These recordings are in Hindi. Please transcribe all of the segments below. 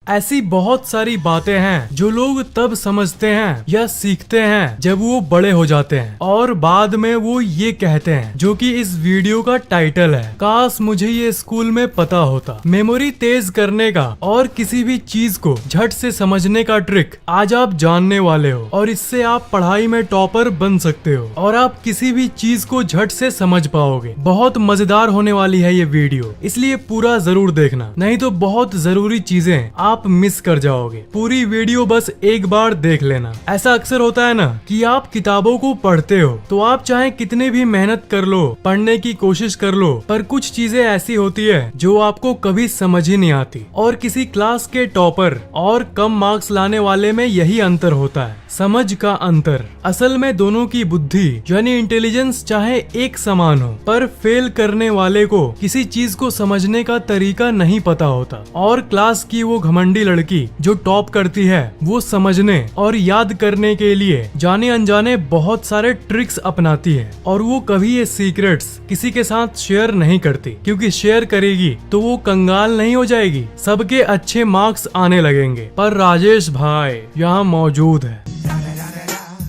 ऐसी बहुत सारी बातें हैं जो लोग तब समझते हैं या सीखते हैं जब वो बड़े हो जाते हैं और बाद में वो ये कहते हैं, जो कि इस वीडियो का टाइटल है, काश मुझे ये स्कूल में पता होता। मेमोरी तेज करने का और किसी भी चीज को झट से समझने का ट्रिक आज आप जानने वाले हो और इससे आप पढ़ाई में टॉपर बन सकते हो और आप किसी भी चीज को झट से समझ पाओगे। बहुत मजेदार होने वाली है ये वीडियो, इसलिए पूरा जरूर देखना, नहीं तो बहुत जरूरी चीजें आप मिस कर जाओगे। पूरी वीडियो बस एक बार देख लेना। ऐसा अक्सर होता है ना कि आप किताबों को पढ़ते हो तो आप चाहे कितने भी मेहनत कर लो, पढ़ने की कोशिश कर लो, पर कुछ चीजें ऐसी होती है जो आपको कभी समझ ही नहीं आती। और किसी क्लास के टॉपर और कम मार्क्स लाने वाले में यही अंतर होता है, समझ का अंतर। असल में दोनों की बुद्धि यानी इंटेलिजेंस चाहे एक समान हो, पर फेल करने वाले को किसी चीज को समझने का तरीका नहीं पता होता और क्लास की वो घमंडी लड़की जो टॉप करती है वो समझने और याद करने के लिए जाने अनजाने बहुत सारे ट्रिक्स अपनाती है और वो कभी ये सीक्रेट्स किसी के साथ शेयर नहीं करती, क्योंकि शेयर करेगी तो वो कंगाल नहीं हो जाएगी, सबके अच्छे मार्क्स आने लगेंगे। पर राजेश भाई यहाँ मौजूद है।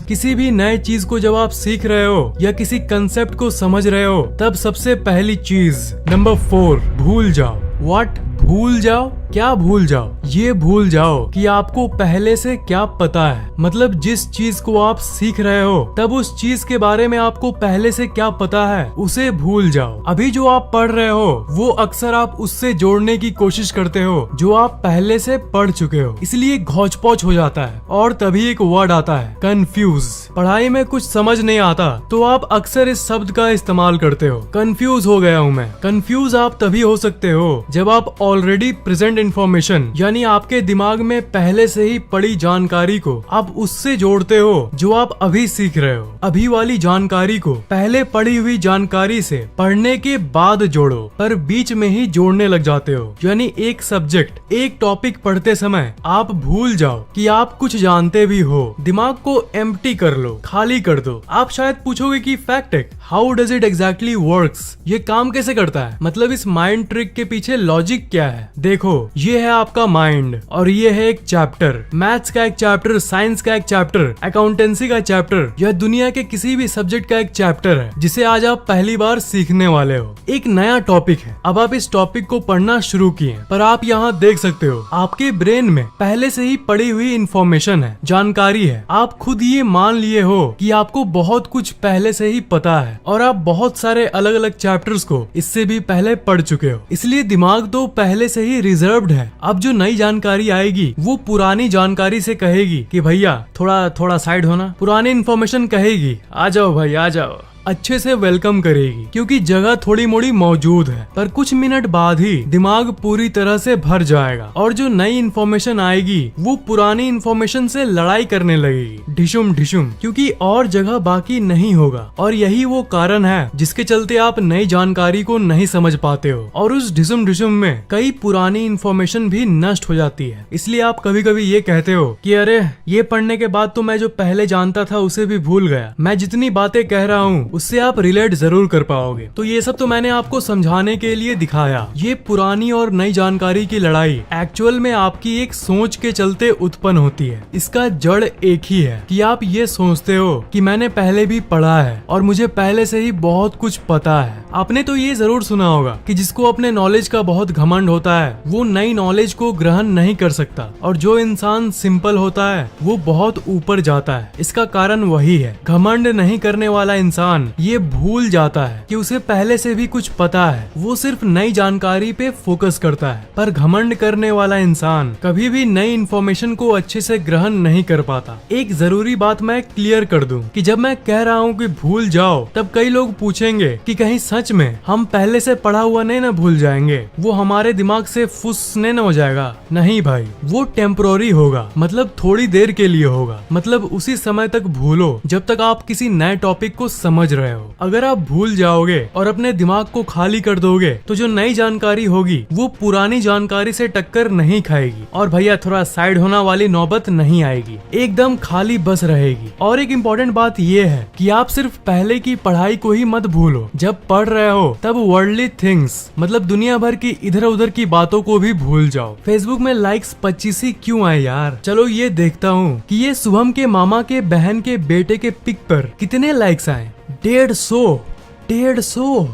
किसी भी नए चीज को जब आप सीख रहे हो या किसी कंसेप्ट को समझ रहे हो, तब सबसे पहली चीज नंबर 4, भूल जाओ। व्हाट? भूल जाओ? क्या भूल जाओ? ये भूल जाओ कि आपको पहले से क्या पता है। मतलब जिस चीज को आप सीख रहे हो तब उस चीज के बारे में आपको पहले से क्या पता है उसे भूल जाओ। अभी जो आप पढ़ रहे हो वो अक्सर आप उससे जोड़ने की कोशिश करते हो जो आप पहले से पढ़ चुके हो, इसलिए घौच पौच हो जाता है। और तभी एक वर्ड आता है, कंफ्यूज। पढ़ाई में कुछ समझ नहीं आता तो आप अक्सर इस शब्द का इस्तेमाल करते हो, कंफ्यूज हो गया हूँ मैं। कंफ्यूज आप तभी हो सकते हो जब आप ऑलरेडी प्रेजेंट इंफॉर्मेशन यानी आपके दिमाग में पहले से ही पड़ी जानकारी को आप उससे जोड़ते हो जो आप अभी सीख रहे हो। अभी वाली जानकारी को पहले पढ़ी हुई जानकारी से पढ़ने के बाद जोड़ो, पर बीच में ही जोड़ने लग जाते हो। यानी एक सब्जेक्ट, एक टॉपिक पढ़ते समय आप भूल जाओ कि आप कुछ जानते भी हो। दिमाग को एम्प्टी कर लो, खाली कर दो। आप शायद पूछोगे कि fact, how does it exactly works? ये काम कैसे करता है? मतलब इस माइंड ट्रिक के पीछे लॉजिक क्या है? देखो, ये है आपका माइंड और ये है एक चैप्टर, मैथ्स का एक चैप्टर, साइंस का एक चैप्टर, अकाउंटेंसी का चैप्टर, यह दुनिया के किसी भी सब्जेक्ट का एक चैप्टर है जिसे आज आप पहली बार सीखने वाले हो। एक नया टॉपिक है, अब आप इस टॉपिक को पढ़ना शुरू किए, पर आप यहाँ देख सकते हो आपके ब्रेन में पहले से ही पड़ी हुई इंफॉर्मेशन है, जानकारी है। आप खुद ये मान लिए हो कि आपको बहुत कुछ पहले से ही पता है और आप बहुत सारे अलग अलग चैप्टर्स को इससे भी पहले पढ़ चुके हो, इसलिए दिमाग तो पहले से ही रिजर्व्ड है। अब जो नई जानकारी आएगी वो पुरानी जानकारी से कहेगी कि भैया थोड़ा साइड होना। पुरानी इन्फॉर्मेशन कहेगी आ जाओ भाई आ जाओ, अच्छे से वेलकम करेगी क्योंकि जगह थोड़ी मोड़ी मौजूद है। पर कुछ मिनट बाद ही दिमाग पूरी तरह से भर जाएगा और जो नई इन्फॉर्मेशन आएगी वो पुरानी इन्फॉर्मेशन से लड़ाई करने लगेगी, ढिशुम ढिशुम, क्योंकि और जगह बाकी नहीं होगा। और यही वो कारण है जिसके चलते आप नई जानकारी को नहीं समझ पाते हो और उस ढिशुम ढिशुम में कई पुरानी इन्फॉर्मेशन भी नष्ट हो जाती है। इसलिए आप कभी कभी ये कहते हो कि अरे ये पढ़ने के बाद तो मैं जो पहले जानता था उसे भी भूल गया। मैं जितनी बातें कह रहा हूँ उससे आप रिलेट जरूर कर पाओगे। तो ये सब तो मैंने आपको समझाने के लिए दिखाया। ये पुरानी और नई जानकारी की लड़ाई एक्चुअल में आपकी एक सोच के चलते उत्पन्न होती है। इसका जड़ एक ही है कि आप ये सोचते हो कि मैंने पहले भी पढ़ा है और मुझे पहले से ही बहुत कुछ पता है। आपने तो ये जरूर सुना होगा कि जिसको अपने नॉलेज का बहुत घमंड होता है वो नई नॉलेज को ग्रहण नहीं कर सकता और जो इंसान सिंपल होता है वो बहुत ऊपर जाता है। इसका कारण वही है, घमंड नहीं करने वाला इंसान ये भूल जाता है कि उसे पहले से भी कुछ पता है, वो सिर्फ नई जानकारी पे फोकस करता है। पर घमंड करने वाला इंसान कभी भी नई इन्फॉर्मेशन को अच्छे से ग्रहण नहीं कर पाता। एक जरूरी बात मैं क्लियर कर दूं कि जब मैं कह रहा हूं कि भूल जाओ तब कई लोग पूछेंगे कि कहीं सच में हम पहले से पढ़ा हुआ नहीं ना भूल जाएंगे, वो हमारे दिमाग से फुसने न हो जाएगा। नहीं भाई, वो टेम्पोररी होगा, मतलब थोड़ी देर के लिए होगा। मतलब उसी समय तक भूलो जब तक आप किसी नए टॉपिक को समझ समझ रहे हो। अगर आप भूल जाओगे और अपने दिमाग को खाली कर दोगे तो जो नई जानकारी होगी वो पुरानी जानकारी से टक्कर नहीं खाएगी और भैया थोड़ा साइड होना वाली नौबत नहीं आएगी, एकदम खाली बस रहेगी। और एक इम्पोर्टेंट बात ये है कि आप सिर्फ पहले की पढ़ाई को ही मत भूलो, जब पढ़ रहे हो तब वर्ल्डली थिंग्स मतलब दुनिया भर की इधर उधर की बातों को भी भूल जाओ। फेसबुक में लाइक्स 25 ही क्यों आए यार, चलो ये देखता हूँ कि ये शुभम के मामा के बहन के बेटे के पिक पर कितने लाइक्स आए। 150।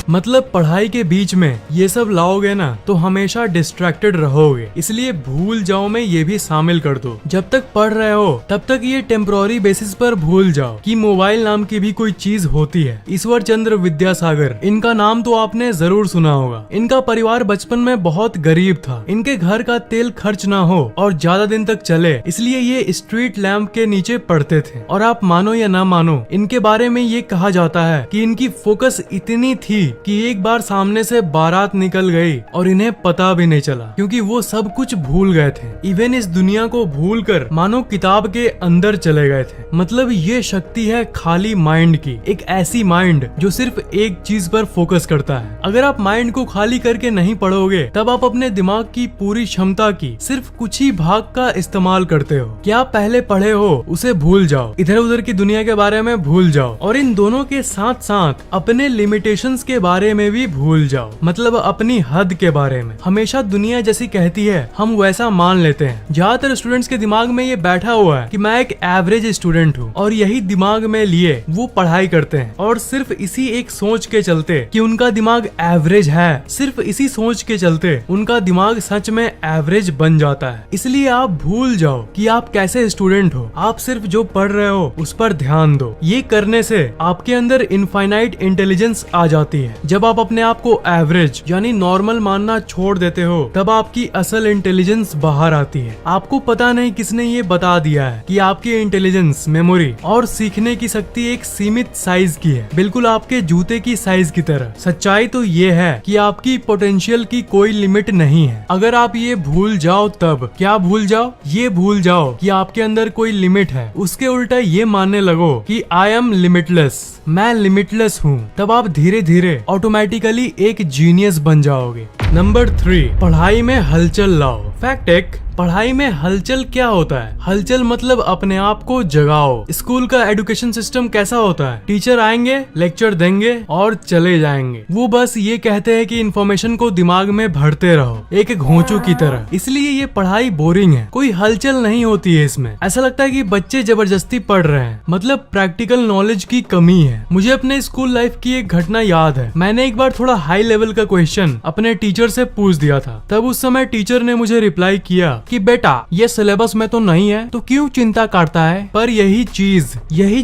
मतलब पढ़ाई के बीच में ये सब लाओगे ना तो हमेशा डिस्ट्रैक्टेड रहोगे, इसलिए भूल जाओ में ये भी शामिल कर दो। जब तक पढ़ रहे हो तब तक ये टेम्पोररी बेसिस पर भूल जाओ कि मोबाइल नाम की भी कोई चीज होती है। ईश्वर चंद्र विद्यासागर, इनका नाम तो आपने जरूर सुना होगा। इनका परिवार बचपन में बहुत गरीब था, इनके घर का तेल खर्च ना हो और ज्यादा दिन तक चले इसलिए ये स्ट्रीट लैंप के नीचे पढ़ते थे। और आप मानो या ना मानो, इनके बारे में ये कहा जाता है कि इनकी फोकस इतनी थी कि एक बार सामने से बारात निकल गई और इन्हें पता भी नहीं चला, क्योंकि वो सब कुछ भूल गए थे। इवन इस दुनिया को भूलकर मानो किताब के अंदर चले गए थे। मतलब ये शक्ति है खाली माइंड की, एक ऐसी माइंड जो सिर्फ एक चीज पर फोकस करता है। अगर आप माइंड को खाली करके नहीं पढ़ोगे तब आप अपने दिमाग की पूरी क्षमता की सिर्फ कुछ ही भाग का इस्तेमाल करते हो। क्या पहले पढ़े हो उसे भूल जाओ, इधर उधर की दुनिया के बारे में भूल जाओ और इन दोनों के साथ साथ अपने लिमिटेशंस के बारे में भी भूल जाओ, मतलब अपनी हद के बारे में। हमेशा दुनिया जैसी कहती है हम वैसा मान लेते हैं। ज्यादातर स्टूडेंट्स के दिमाग में ये बैठा हुआ है कि मैं एक एवरेज स्टूडेंट हूँ और यही दिमाग में लिए वो पढ़ाई करते हैं और सिर्फ इसी एक सोच के चलते कि उनका दिमाग एवरेज है, सिर्फ इसी सोच के चलते उनका दिमाग सच में एवरेज बन जाता है। इसलिए आप भूल जाओ कि आप कैसे स्टूडेंट हो, आप सिर्फ जो पढ़ रहे हो उस पर ध्यान दो। ये करने से आपके अंदर इनफाइनाइट इंटेलिजेंस आ जाती है। जब आप अपने आप को एवरेज यानी नॉर्मल मानना छोड़ देते हो तब आपकी असल इंटेलिजेंस बाहर आती है। आपको पता नहीं किसने ये बता दिया है कि आपकी इंटेलिजेंस, मेमोरी और सीखने की शक्ति एक सीमित साइज की है, बिल्कुल आपके जूते की साइज की तरह। सच्चाई तो ये है कि आपकी पोटेंशियल की कोई लिमिट नहीं है। अगर आप ये भूल जाओ तब क्या भूल जाओ, ये भूल जाओ कि आपके अंदर कोई लिमिट है, उसके उल्टा ये मानने लगो कि आई एम लिमिटलेस, मैं लिमिटलेस हूँ, तब आप धीरे धीरे ऑटोमेटिकली एक जीनियस बन जाओगे। नंबर 3, पढ़ाई में हलचल लाओ। फैक्ट एक, पढ़ाई में हलचल क्या होता है? हलचल मतलब अपने आप को जगाओ। स्कूल का एजुकेशन सिस्टम कैसा होता है? टीचर आएंगे, लेक्चर देंगे और चले जाएंगे। वो बस ये कहते हैं कि इन्फॉर्मेशन को दिमाग में भरते रहो, एक घोंचू की तरह। इसलिए ये पढ़ाई बोरिंग है, कोई हलचल नहीं होती है इसमें। ऐसा लगता है कि बच्चे जबरदस्ती पढ़ रहे हैं, मतलब प्रैक्टिकल नॉलेज की कमी है। मुझे अपने स्कूल लाइफ की एक घटना याद है। मैंने एक बार थोड़ा हाई लेवल का क्वेश्चन अपने टीचर से पूछ दिया था। तब उस समय टीचर ने मुझे रिप्लाई किया कि बेटा ये सिलेबस में तो नहीं है तो क्यों चिंता करता है। पर यही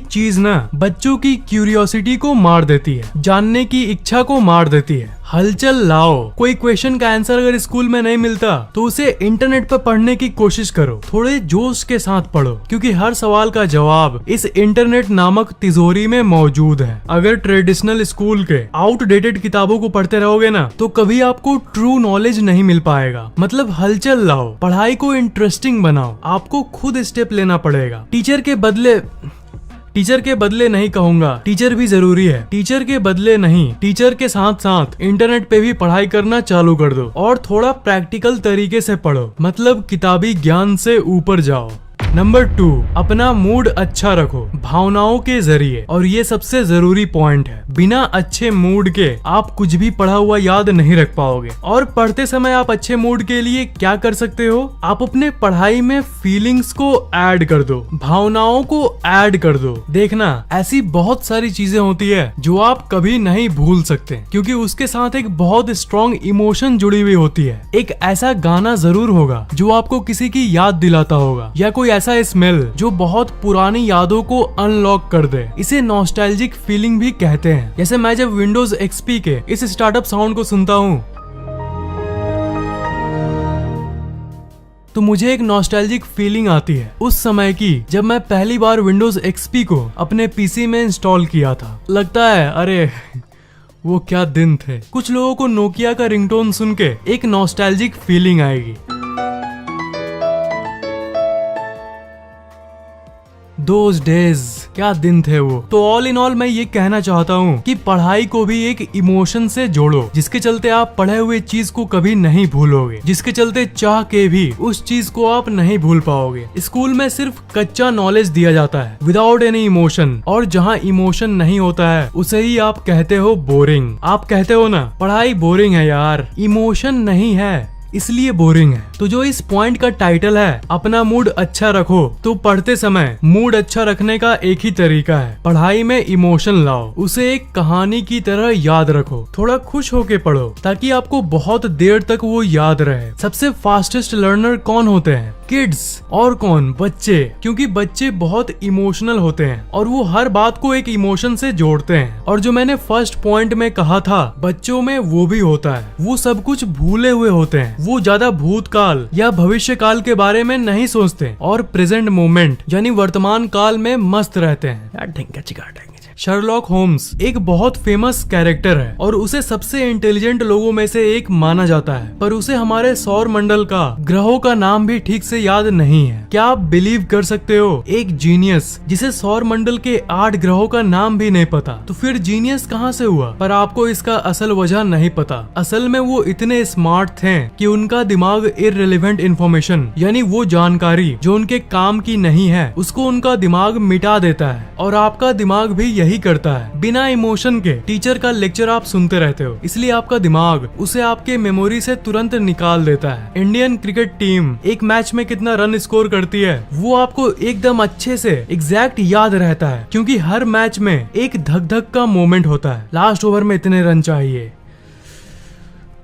चीज ना बच्चों की क्यूरियोसिटी को मार देती है, जानने की इच्छा को मार देती है। हलचल लाओ। कोई क्वेश्चन का आंसर अगर स्कूल में नहीं मिलता तो उसे इंटरनेट पर पढ़ने की कोशिश करो, थोड़े जोश के साथ पढ़ो, क्योंकि हर सवाल का जवाब इस इंटरनेट नामक तिजोरी में मौजूद है। अगर ट्रेडिशनल स्कूल के आउटडेटेड किताबों को पढ़ते रहोगे ना तो कभी आपको ट्रू नॉलेज नहीं मिल पाएगा। मतलब हलचल लाओ, पढ़ाई को इंटरेस्टिंग बनाओ, आपको खुद स्टेप लेना पड़ेगा। टीचर के बदले नहीं कहूंगा, टीचर भी जरूरी है। टीचर के बदले नहीं, टीचर के साथ साथ इंटरनेट पे भी पढ़ाई करना चालू कर दो और थोड़ा प्रैक्टिकल तरीके से पढ़ो, मतलब किताबी ज्ञान से ऊपर जाओ। नंबर 2, अपना मूड अच्छा रखो भावनाओं के जरिए। और ये सबसे जरूरी पॉइंट है, बिना अच्छे मूड के आप कुछ भी पढ़ा हुआ याद नहीं रख पाओगे। और पढ़ते समय आप अच्छे मूड के लिए क्या कर सकते हो, आप अपने पढ़ाई में फीलिंग्स को ऐड कर दो, भावनाओं को ऐड कर दो। देखना ऐसी बहुत सारी चीजें होती है जो आप कभी नहीं भूल सकते, क्योंकि उसके साथ एक बहुत स्ट्रॉन्ग इमोशन जुड़ी हुई होती है। एक ऐसा गाना जरूर होगा जो आपको किसी की याद दिलाता होगा, या कोई ऐसा स्मेल जो बहुत पुरानी यादों को अनलॉक कर दे। इसे नॉस्टैल्जिक फीलिंग भी कहते हैं। जैसे मैं जब विंडोज एक्सपी के इस स्टार्टअप साउंड को सुनता हूँ तो मुझे एक नॉस्टैल्जिक फीलिंग आती है उस समय की जब मैं पहली बार विंडोज एक्सपी को अपने पीसी में इंस्टॉल किया था। लगता है अरे वो क्या दिन थे। कुछ लोगों को नोकिया का रिंगटोन सुन के एक नॉस्टैल्जिक फीलिंग आएगी। दोज डेज, क्या दिन थे वो। तो ऑल इन ऑल मैं ये कहना चाहता हूँ कि पढ़ाई को भी एक इमोशन से जोड़ो, जिसके चलते आप पढ़े हुए चीज को कभी नहीं भूलोगे, जिसके चलते चाह के भी उस चीज को आप नहीं भूल पाओगे। स्कूल में सिर्फ कच्चा नॉलेज दिया जाता है विदाउट एनी इमोशन, और जहाँ इमोशन नहीं होता है उसे ही आप कहते हो बोरिंग। आप कहते हो ना पढ़ाई बोरिंग है यार, इमोशन नहीं है इसलिए बोरिंग है। तो जो इस पॉइंट का टाइटल है अपना मूड अच्छा रखो, तो पढ़ते समय मूड अच्छा रखने का एक ही तरीका है, पढ़ाई में इमोशन लाओ, उसे एक कहानी की तरह याद रखो, थोड़ा खुश होके पढ़ो ताकि आपको बहुत देर तक वो याद रहे। सबसे फास्टेस्ट लर्नर कौन होते हैं? किड्स। और कौन? बच्चे, क्योंकि बच्चे बहुत इमोशनल होते हैं और वो हर बात को एक इमोशन से जोड़ते हैं। और जो मैंने फर्स्ट पॉइंट में कहा था, बच्चों में वो भी होता है, वो सब कुछ भूले हुए होते हैं, वो ज्यादा भूतकाल या भविष्य काल के बारे में नहीं सोचते और प्रेजेंट मोमेंट यानी वर्तमान काल में मस्त रहते हैं। शर्लॉक होम्स एक बहुत फेमस कैरेक्टर है और उसे सबसे इंटेलिजेंट लोगों में से एक माना जाता है, पर उसे हमारे सौर मंडल का ग्रहों का नाम भी ठीक से याद नहीं है। क्या आप बिलीव कर सकते हो, एक जीनियस जिसे सौर मंडल के 8 ग्रहों का नाम भी नहीं पता, तो फिर जीनियस कहाँ से हुआ? पर आपको इसका असल वजह नहीं पता। असल में वो इतने स्मार्ट थे कि उनका दिमाग इररिलेवेंट इंफॉर्मेशन यानी वो जानकारी जो उनके काम की नहीं है उसको उनका दिमाग मिटा देता है, और आपका दिमाग भी यही करता है। बिना इमोशन के टीचर का लेक्चर आप सुनते रहते हो, इसलिए आपका दिमाग उसे आपके मेमोरी से तुरंत निकाल देता है। इंडियन क्रिकेट टीम एक मैच में कितना रन स्कोर करती है वो आपको एकदम अच्छे से एग्जैक्ट याद रहता है, क्योंकि हर मैच में एक धक धक का मोमेंट होता है। लास्ट ओवर में इतने रन चाहिए,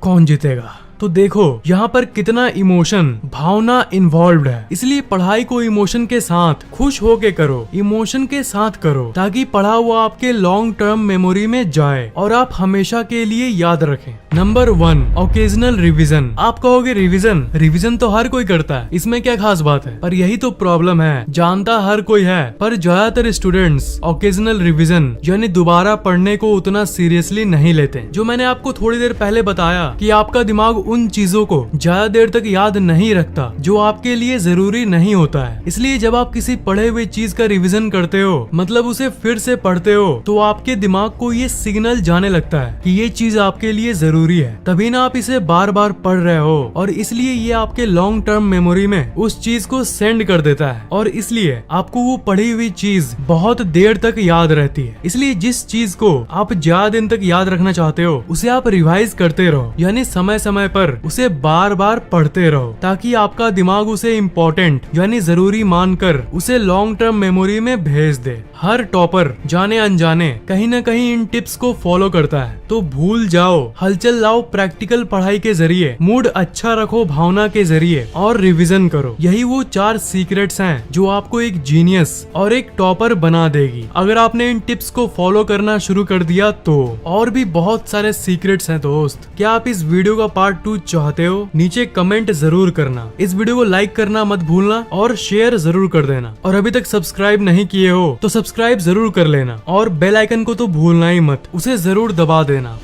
कौन जीतेगा? तो देखो यहाँ पर कितना इमोशन, भावना इन्वॉल्व्ड है। इसलिए पढ़ाई को इमोशन के साथ, खुश होके करो, इमोशन के साथ करो, ताकि पढ़ा हुआ आपके लॉन्ग टर्म मेमोरी में जाए और आप हमेशा के लिए याद रखें। Number 1, occasional revision. आप कहोगे रिवीजन तो हर कोई करता है, इसमें क्या खास बात है? पर यही तो प्रॉब्लम है, जानता हर कोई है पर ज्यादातर स्टूडेंट्स ओकेजनल रिवीजन यानी दोबारा पढ़ने को उतना सीरियसली नहीं लेते। जो मैंने आपको थोड़ी देर पहले बताया कि आपका दिमाग उन चीजों को ज्यादा देर तक याद नहीं रखता जो आपके लिए जरूरी नहीं होता है। इसलिए जब आप किसी पढ़े हुए चीज का रिवीजन करते हो, मतलब उसे फिर से पढ़ते हो, तो आपके दिमाग को ये सिग्नल जाने लगता है कि ये चीज आपके लिए जरूरी है, तभी ना आप इसे बार बार पढ़ रहे हो, और इसलिए ये आपके लॉन्ग टर्म मेमोरी में उस चीज को सेंड कर देता है, और इसलिए आपको वो पढ़ी हुई चीज बहुत देर तक याद रहती है। इसलिए जिस चीज को आप ज्यादा दिन तक याद रखना चाहते हो उसे आप रिवाइज करते रहो, यानी समय समय पर उसे बार बार पढ़ते रहो, ताकि आपका दिमाग उसे इम्पोर्टेंट यानी जरूरी मानकर उसे लॉन्ग टर्म मेमोरी में भेज दे। हर टॉपर जाने अनजाने कहीं न कहीं इन टिप्स को फॉलो करता है, तो भूल जाओ, हलचल लाओ प्रैक्टिकल पढ़ाई के जरिए, मूड अच्छा रखो भावना के जरिए, और रिवीजन करो। यही वो 4 सीक्रेट्स हैं जो आपको एक जीनियस और एक टॉपर बना देगी। अगर आपने इन टिप्स को फॉलो करना शुरू कर दिया तो। और भी बहुत सारे सीक्रेट्स हैं दोस्त। क्या आप इस वीडियो का पार्ट 2 चाहते हो? नीचे कमेंट जरूर करना। इस वीडियो को लाइक करना मत भूलना और शेयर जरूर कर देना। और अभी तक सब्सक्राइब नहीं किए हो तो सब्सक्राइब जरूर कर लेना, और बेल आइकन को तो भूलना ही मत, उसे जरूर दबा देना।